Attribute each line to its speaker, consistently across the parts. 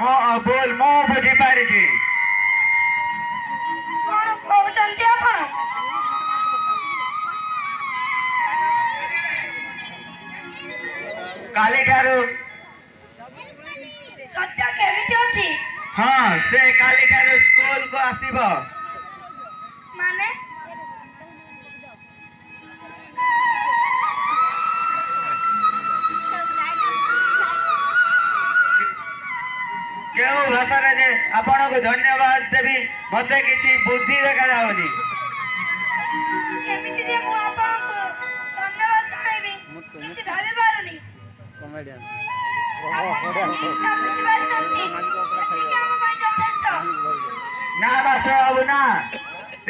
Speaker 1: मो बोल मो बुझी पारी छी
Speaker 2: कौन कहउछन्ती आपण
Speaker 1: काली ठारू
Speaker 2: सत्य केमिति अछि
Speaker 1: हां से काली ठारू स्कूल को आसीबो
Speaker 2: माने
Speaker 1: केउ भाषा रे जे आपण को धन्यवाद देबी मते किछि बुद्धि देखा जावनी
Speaker 2: केमिति जे मु आपण को धन्यवाद जणाइबी किछि भाबी पारुनी
Speaker 3: कॉमेडियन
Speaker 2: ना बुझी पारुनंती एतिके हम पई यथेष्ट
Speaker 1: ना बासो बाबू ना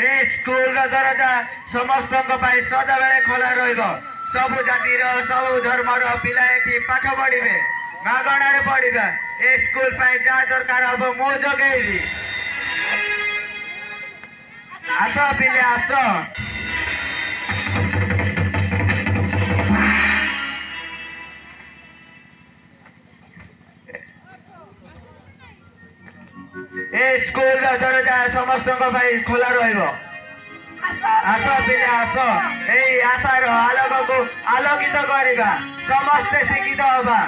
Speaker 1: ए स्कूल रो दरजा समस्त को पाई सदा बेले खोला रहिबो सब जाति रो सब धर्म रो पिला एठी पाठ पढिबे मागणा रे पढिबे ए स्कूल पाई जा दरकार हबो मो जगेबी आसो पिले आसो ए स्कूल रो दरजा समस्त को पाई खोला रहिबो आसो पिले आसो एई आशार आलोक को आलोकित करिबा समस्त शिक्षित हबा